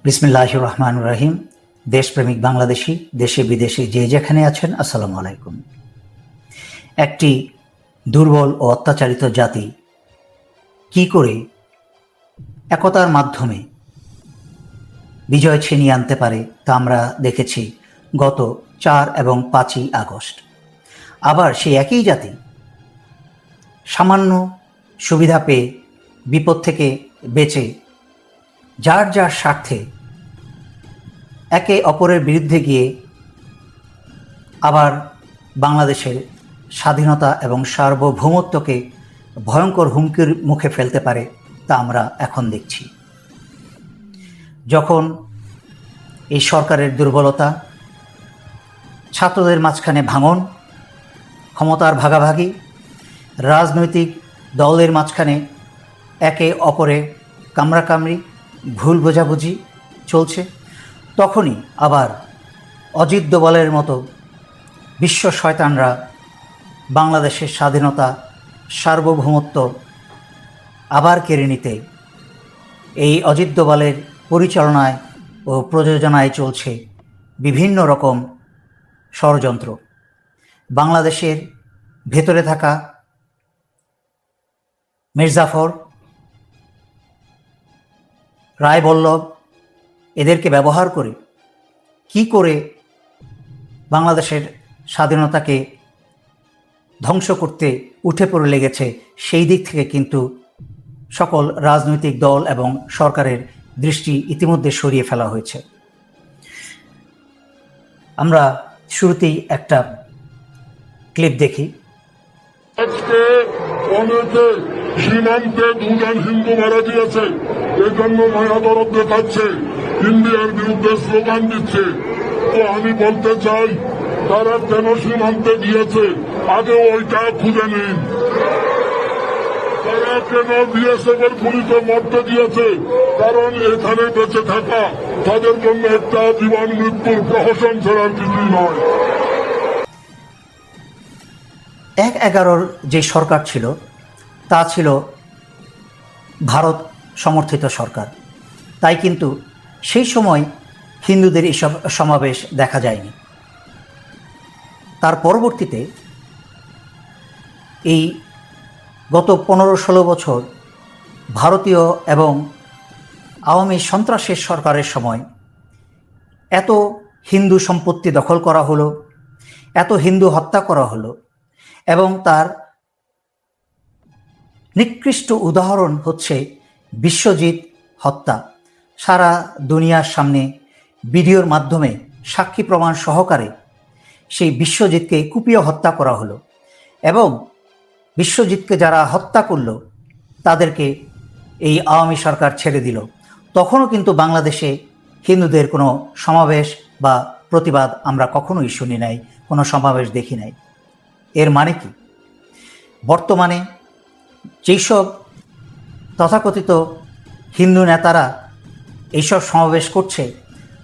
বিসমিল্লাহির রহমানির রহিম। দেশপ্রেমিক বাংলাদেশি, দেশে বিদেশে যে যেখানে আছেন, আসসালামু আলাইকুম। একটি দুর্বল ও অত্যাচারিত জাতি কি করে একতার মাধ্যমে বিজয় ছিনিয়ে আনতে পারে তা আমরা দেখেছি গত 4 এবং 5ই আগস্ট। আবার সেই একই জাতি সামান্য সুবিধা পেয়ে, বিপদ থেকে বেঁচে, যার যার স্বার্থে একে অপরের বিরুদ্ধে গিয়ে আবার বাংলাদেশের স্বাধীনতা এবং সার্বভৌমত্বকে ভয়ঙ্কর হুমকির মুখে ফেলতে পারে তা আমরা এখন দেখছি। যখন এই সরকারের দুর্বলতা, ছাত্রদের মাঝখানে ভাঙন, ক্ষমতার ভাগাভাগি, রাজনৈতিক দলের মাঝখানে একে অপরে কামড়াকামড়ি, ভুল বোঝাবুঝি চলছে, তখনই আবার অজিত দোভালের মতো বিশ্ব শয়তানরা বাংলাদেশের স্বাধীনতা, সার্বভৌমত্ব আবার কেড়ে নিতে এই অজিত দোভালের পরিচালনায় ও প্রযোজনায় চলছে বিভিন্ন রকম ষড়যন্ত্র। বাংলাদেশের ভেতরে থাকা মির্জাফর, রায়বল্লভ এদেরকে ব্যবহার করে কি করে বাংলাদেশের স্বাধীনতাকে ধ্বংস করতে উঠে পড়ে লেগেছে, সেই দিক থেকে কিন্তু সকল রাজনৈতিক দল এবং সরকারের দৃষ্টি ইতিমধ্যে সরিয়ে ফেলা হয়েছে। আমরা শুরুতেই একটা ক্লিপ দেখি। আজকে অনেকে সীমান্তে দুজন হিন্দু মারা গিয়েছে, এজন্য মায়া দরদ দেখাচ্ছে, ইন্ডিয়ার বিরুদ্ধে স্লোগান দিচ্ছে। তো আমি বলতে চাই, তারা কেন সীমান্তে গিয়েছে আগে ওইটা খুঁজে নিন। তারা কেন বিএসএফ এর গুলিতে মরতে দিয়েছে, কারণ এখানে বেঁচে থাকা তাদের জন্য একটা জীবন মৃত্যুর প্রহসন ছাড়ার কিছুই নয়। 1/11 যে সরকার ছিল তা ছিল ভারত সমর্থিত সরকার, তাই কিন্তু সেই সময় হিন্দুদের এইসব সমাবেশ দেখা যায়নি। তার পরবর্তীতে এই গত 15-16 বছর ভারতীয় এবং আওয়ামী সন্ত্রাসের সরকারের সময় এত হিন্দু সম্পত্তি দখল করা হলো, এত হিন্দু হত্যা করা হলো, এবং তার নিকৃষ্ট উদাহরণ হচ্ছে বিশ্বজিৎ হত্যা। সারা দুনিয়ার সামনে ভিডিওর মাধ্যমে সাক্ষী প্রমাণ সহকারে সেই বিশ্বজিৎকে কুপিয়ে হত্যা করা হলো, এবং বিশ্বজিৎকে যারা হত্যা করলো তাদেরকে এই আওয়ামী সরকার ছেড়ে দিল। তখনও কিন্তু বাংলাদেশে হিন্দুদের কোনো সমাবেশ বা প্রতিবাদ আমরা কখনোই শুনি নাই, কোনো সমাবেশ দেখি নাই। এর মানে কি? বর্তমানে যেসব তথাকথিত হিন্দু নেতারা এইসব সমাবেশ করছে,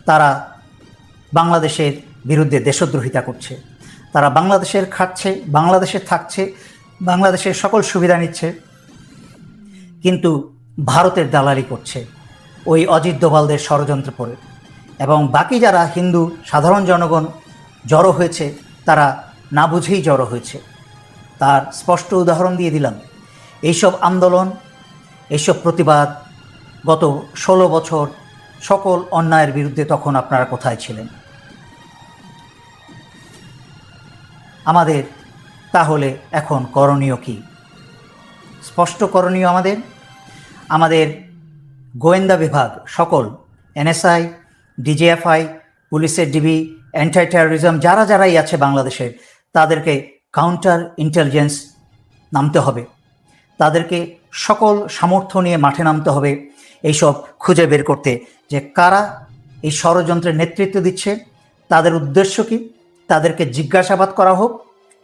তারা বাংলাদেশের বিরুদ্ধে দেশদ্রোহিতা করছে। তারা বাংলাদেশের খাচ্ছে, বাংলাদেশে থাকছে, বাংলাদেশের সকল সুবিধা নিচ্ছে, কিন্তু ভারতের দালালি করছে ওই অজিত দোভালদের ষড়যন্ত্র করে। এবং বাকি যারা হিন্দু সাধারণ জনগণ জড়ো হয়েছে, তারা না বুঝেই জড়ো হয়েছে। তার স্পষ্ট উদাহরণ দিয়ে দিলাম। এইসব আন্দোলন, এইসব প্রতিবাদ, গত 16 বছর সকল অন্যায়ের বিরুদ্ধে তখন আপনারা কোথায় ছিলেন? আমাদের তাহলে এখন করণীয় কি? স্পষ্ট করণীয় আমাদের গোয়েন্দা বিভাগ সকল, এনএসআই, ডিজিএফআই, পুলিশের ডিবি, অ্যান্টি টেরোরিজম যারাই আছে বাংলাদেশের, তাদেরকে কাউন্টার ইন্টেলিজেন্স নামতে হবে। তাদেরকে সকল সামর্থ্য নিয়ে মাঠে নামতে হবে এইসব খুঁজে বের করতে, যে কারা এই ষড়যন্ত্রের নেতৃত্ব দিচ্ছে, তাদের উদ্দেশ্য কী, তাদেরকে জিজ্ঞাসাবাদ করা হোক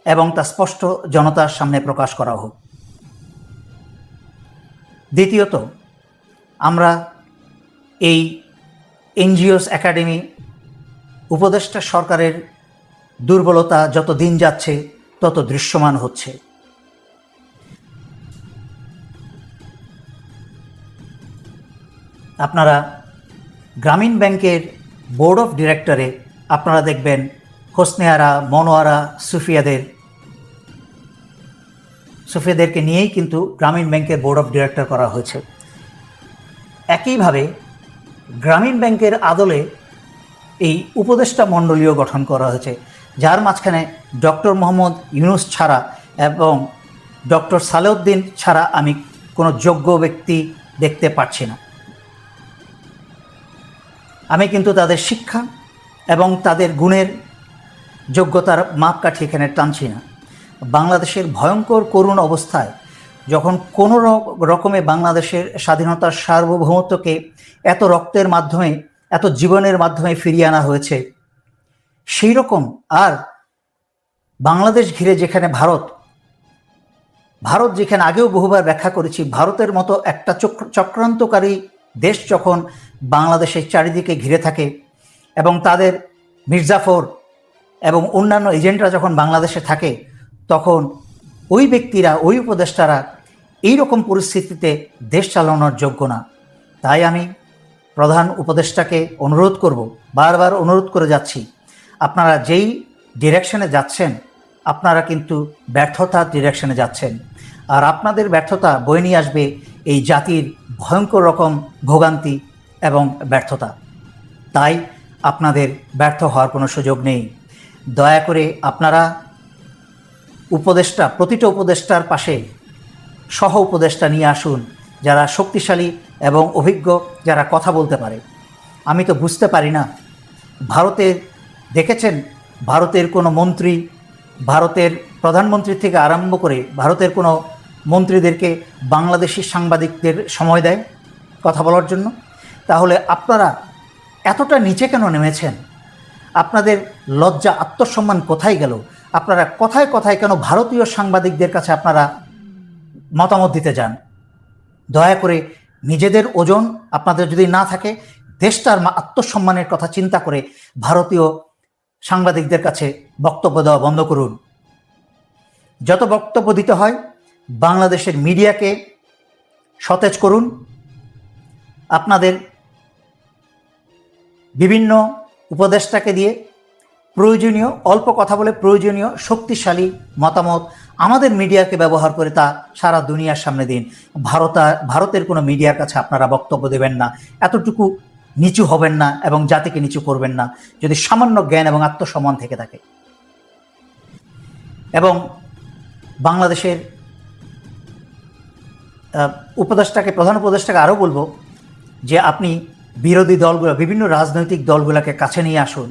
এবং তা স্পষ্ট জনতার সামনে প্রকাশ করা হোক। দ্বিতীয়ত, আমরা এই এনজিওস একাডেমি, উপদেষ্টা সরকারের দুর্বলতা যত দিন যাচ্ছে তত দৃশ্যমান হচ্ছে। আপনারা গ্রামীণ ব্যাংকের বোর্ড অফ ডিরেক্টরে আপনারা দেখবেন হোসনে আরা, মনোয়ারা, সুফিয়াদেরকে নিয়েই কিন্তু গ্রামীণ ব্যাংকের বোর্ড অফ ডিরেক্টর করা হয়েছে। একইভাবে গ্রামীণ ব্যাংকের আদলে এই উপদেষ্টা মণ্ডলীয় গঠন করা হয়েছে, যার মাঝখানে ডক্টর মোহাম্মদ ইউনূস ছাড়া এবং ডক্টর সালেউদ্দিন ছাড়া আমি কোনো যোগ্য ব্যক্তি দেখতে পাচ্ছি না। আমি কিন্তু তাদের শিক্ষা এবং তাদের গুণের যোগ্যতার মাপকাঠি এখানে টানছি না। বাংলাদেশের ভয়ঙ্কর করুণ অবস্থায় যখন কোনো রকমে বাংলাদেশের স্বাধীনতার সার্বভৌমত্বকে এত রক্তের মাধ্যমে, এত জীবনের মাধ্যমে ফিরিয়ে আনা হয়েছে, সেই রকম আর বাংলাদেশ ঘিরে যেখানে ভারত যেখানে আগেও বহুবার ব্যাখ্যা করেছি, ভারতের মতো একটা চক্রান্তকারী দেশ যখন বাংলাদেশের চারিদিকে ঘিরে থাকে এবং তাদের মির্জাফর এবং অন্যান্য এজেন্টরা যখন বাংলাদেশে থাকে, তখন ওই ব্যক্তিরা, ওই উপদেষ্টারা এই রকম পরিস্থিতিতে দেশ চালানোর যোগ্য না। তাই আমি প্রধান উপদেষ্টাকে অনুরোধ করব, বারবার অনুরোধ করে যাচ্ছি, আপনারা যেই ডিরেকশনে যাচ্ছেন, আপনারা কিন্তু ব্যর্থতার ডিরেকশনে যাচ্ছেন। আর আপনাদের ব্যর্থতা বয়ে নিয়ে আসবে এই জাতির ভয়ঙ্কর রকম ভোগান্তি এবং ব্যর্থতা। তাই আপনাদের ব্যর্থ হওয়ার কোনো সুযোগ নেই। দয়া করে আপনারা প্রতিটা উপদেষ্টার পাশে সহ উপদেষ্টা নিয়ে আসুন, যারা শক্তিশালী এবং অভিজ্ঞ, যারা কথা বলতে পারে। আমি তো বুঝতে পারি না, দেখেছেন ভারতের কোনো মন্ত্রী, ভারতের প্রধানমন্ত্রী থেকে আরম্ভ করে ভারতের কোনো মন্ত্রীদেরকে বাংলাদেশি সাংবাদিকদের সময় দেয় কথা বলার জন্য? তাহলে আপনারা এতটা নিচে কেন নেমেছেন? আপনাদের লজ্জা, আত্মসম্মান কোথায় গেল? আপনারা কথায় কথায় কেন ভারতীয় সাংবাদিকদের কাছে আপনারা মতামত দিতে যান? দয়া করে নিজেদের ওজন আপনাদের যদি না থাকে, দেশটার আত্মসম্মানের কথা চিন্তা করে ভারতীয় সাংবাদিকদের কাছে বক্তব্য দেওয়া বন্ধ করুন। যত বক্তব্য দিতে হয় বাংলাদেশের মিডিয়াকে সতেজ করুন। আপনাদের বিভিন্ন উপদেষ্টাকে দিয়ে প্রয়োজনীয়, অল্প কথা বলে প্রয়োজনীয় শক্তিশালী মতামত আমাদের মিডিয়াকে ব্যবহার করে তা সারা দুনিয়ার সামনে দিন। ভারতের কোনো মিডিয়ার কাছে আপনারা বক্তব্য দেবেন না, এতটুকু নিচু হবেন না এবং জাতিকে নিচু করবেন না, যদি সামান্য জ্ঞান এবং আত্মসম্মান থেকে থাকে। এবং বাংলাদেশের প্রধান উপদেষ্টাকে আরও বলবো যে আপনি বিরোধী দলগুলো, বিভিন্ন রাজনৈতিক দলগুলোকে কাছে নিয়ে আসুন,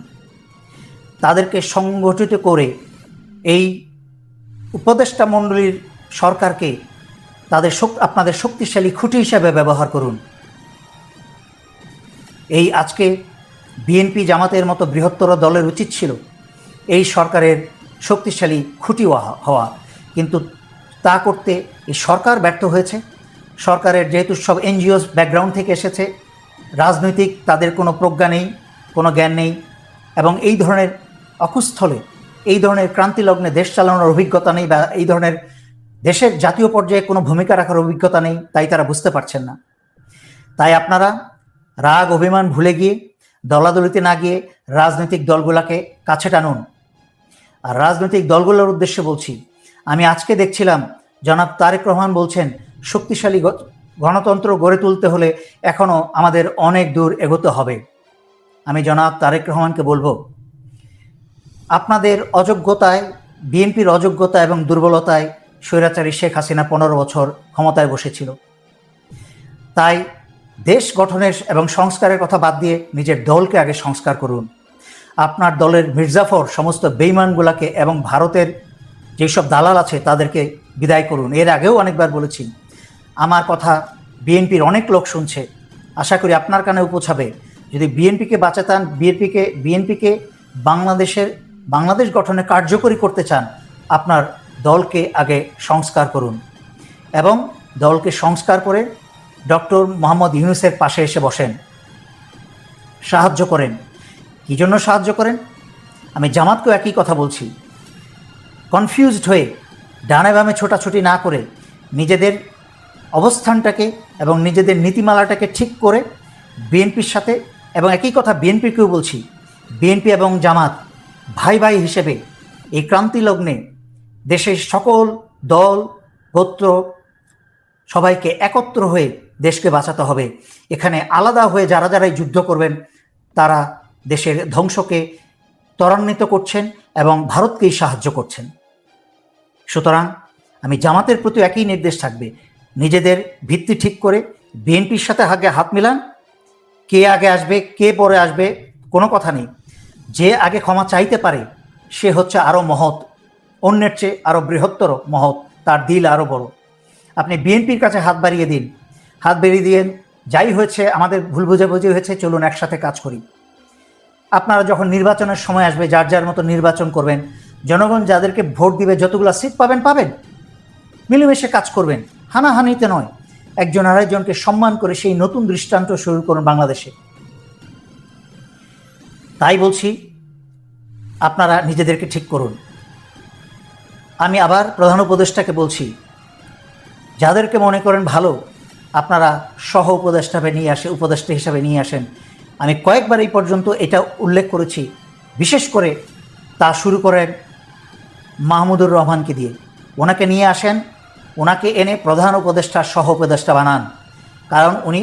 তাদেরকে সংগঠিত করে এই উপদেষ্টা মণ্ডলীর সরকারকে আপনাদের শক্তিশালী খুঁটি হিসাবে ব্যবহার করুন। এই আজকে বিএনপি জামাতের মতো বৃহত্তর দলের উচিত ছিল এই সরকারের শক্তিশালী খুঁটি হওয়া, কিন্তু তা করতে এই সরকার ব্যর্থ হয়েছে। সরকারের যেহেতু সব এনজিওস ব্যাকগ্রাউন্ড থেকে এসেছে, রাজনৈতিক তাদের কোনো প্রজ্ঞা নেই, কোনো জ্ঞান নেই, এবং এই ধরনের অকুস্থলে, এই ধরনের ক্রান্তিলগ্নে দেশ চালানোর অভিজ্ঞতা নেই, বা এই ধরনের দেশের জাতীয় পর্যায়ে কোনো ভূমিকা রাখার অভিজ্ঞতা নেই, তাই তারা বুঝতে পারছেন না। তাই আপনারা রাগ অভিমান ভুলে গিয়ে, দলাদলিতে না গিয়ে রাজনৈতিক দলগুলোকে কাছে টানুন। আর রাজনৈতিক দলগুলোর উদ্দেশ্যে বলছি, আমি আজকে দেখছিলাম জনাব তারেক রহমান বলছেন শক্তিশালী গণতন্ত্র গড়ে তুলতে হলে এখনও আমাদের অনেক দূর এগোতে হবে। আমি জনাব তারেক রহমানকে বলবো, আপনাদের অযোগ্যতায়, বিএনপির অযোগ্যতা এবং দুর্বলতায় স্বৈরাচারী শেখ হাসিনা 15 বছর ক্ষমতায় বসেছিল। তাই দেশ গঠনের এবং সংস্কারের কথা বাদ দিয়ে নিজের দলকে আগে সংস্কার করুন। আপনার দলের মির্জাফর সমস্ত বেঈমানগুলাকে এবং ভারতের যেসব দালাল আছে তাদেরকে বিদায় করুন। এর আগেও অনেকবার বলেছি, আমার কথা বিএনপির অনেক লোক শুনছে, আশা করি আপনার কানেও পৌঁছাবে। যদি বিএনপিকে বাঁচাতে চান, বিএনপিকে বাংলাদেশ গঠনে কার্যকরী করতে চান, আপনার দলকে আগে সংস্কার করুন এবং দলকে সংস্কার করে ডক্টর মোহাম্মদ ইউনূসের পাশে এসে বসেন, সাহায্য করেন। কী জন্য সাহায্য করেন? আমি জামাতকেও একই কথা বলছি, কনফিউজড হয়ে ডানে বামে ছোটাছুটি না করে নিজেদের অবস্থানটাকে এবং নিজেদের নীতিমালাটাকে ঠিক করে বিএনপির সাথে এবং একই কথা বিএনপিকেও বলছি, বিএনপি এবং জামাত ভাই ভাই হিসেবে এই ক্রান্তি লগ্নে দেশের সকল দল গোত্র সবাইকে একত্র হয়ে দেশকে বাঁচাতে হবে। এখানে আলাদা হয়ে যারা যারাই যুদ্ধ করবেন তারা দেশের ধ্বংসকে ত্বরান্বিত করছেন এবং ভারতকেই সাহায্য করছেন। সুতরাং আমি জামাতের প্রতি একই নির্দেশ থাকবে, নিজেদের ভিত্তি ঠিক করে বিএনপির সাথে আগে হাত মিলান। কে আগে আসবে কে পরে আসবে কোনো কথা নেই, যে আগে ক্ষমা চাইতে পারে সে হচ্ছে আরও মহৎ, অন্যের চেয়ে আরও বৃহত্তর মহৎ, তার দিল আরও বড়। আপনি বিএনপির কাছে হাত বাড়িয়ে দিন, হাত বাড়িয়ে দিন, যাই হয়েছে আমাদের ভুল বুঝাবুঝি হয়েছে, চলুন একসাথে কাজ করি। আপনারা যখন নির্বাচনের সময় আসবে যার যার মতো নির্বাচন করবেন, জনগণ যাদেরকে ভোট দিবে যতগুলো সিট পাবেন, মিলেমিশে কাজ করবেন, হানাহানিতে নয়, একজন আরেকজনকে সম্মান করে সেই নতুন দৃষ্টান্ত শুরু করুন বাংলাদেশে। তাই বলছি, আপনারা নিজেদেরকে ঠিক করুন। আমি আবার প্রধান উপদেষ্টাকে বলছি, যাদেরকে মনে করেন ভালো আপনারা সহ উপদেষ্টা হিসাবে নিয়ে আসেন। আমি কয়েকবার এই পর্যন্ত এটা উল্লেখ করেছি, বিশেষ করে তা শুরু করেন মাহমুদুর রহমানকে দিয়ে। ওনাকে নিয়ে আসেন, ওনাকে এনে প্রধান উপদেষ্টা সহ উপদেষ্টা বানান, কারণ উনি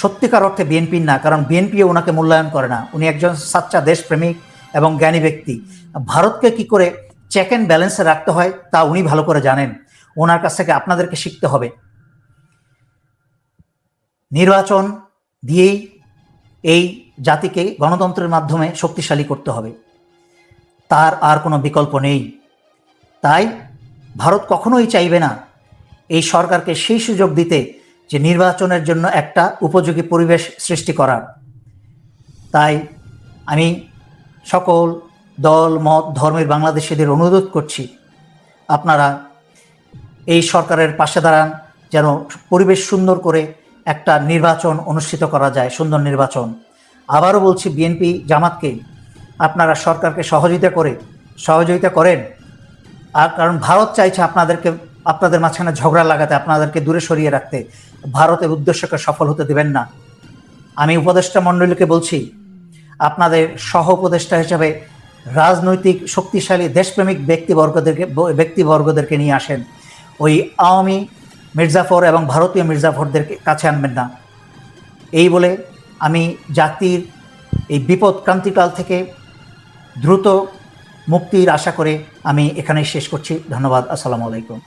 সত্যিকার অর্থে বিএনপির না, কারণ বিএনপিও ওনাকে মূল্যায়ন করে না। উনি একজন সাচ্চা দেশপ্রেমিক এবং জ্ঞানী ব্যক্তি। ভারতকে কি করে চেক অ্যান্ড ব্যালেন্সে রাখতে হয় তা উনি ভালো করে জানেন। ওনার কাছ থেকে আপনাদেরকে শিখতে হবে। নির্বাচন দিয়েই এই জাতিকে গণতন্ত্রের মাধ্যমে শক্তিশালী করতে হবে, তার আর কোনো বিকল্প নেই। তাই ভারত কখনোই চাইবে না এই সরকারকে সেই সুযোগ দিতে যে নির্বাচনের জন্য একটা উপযোগী পরিবেশ সৃষ্টি করার। তাই আমি সকল দল মত ধর্মের বাংলাদেশিদের অনুরোধ করছি, আপনারা এই সরকারের পাশে দাঁড়ান, যেন পরিবেশ সুন্দর করে একটা নির্বাচন অনুষ্ঠিত করা যায়, সুন্দর নির্বাচন। আবারও বলছি বিএনপি জামাতকে, আপনারা সরকারকে সহযোগিতা করেন। আর কারণ ভারত চাইছে আপনাদের মাঝখানে ঝগড়া লাগাতে, আপনাদেরকে দূরে সরিয়ে রাখতে। ভারতের উদ্দেশ্যকে সফল হতে দেবেন না। আমি উপদেষ্টা মণ্ডলীকে বলছি, আপনাদের সহ উপদেষ্টা হিসাবে রাজনৈতিক শক্তিশালী দেশপ্রেমিক ব্যক্তিবর্গদেরকে নিয়ে আসেন। ওই আওয়ামী মির্জাফর এবং ভারতীয় মির্জাফরদেরকে কাছে আনবেন না। এই বলে আমি জাতির এই বিপদ ক্রান্তিকাল থেকে দ্রুত মুক্তির আশা করে আমি এখানেই শেষ করছি। ধন্যবাদ। আসসালামু আলাইকুম।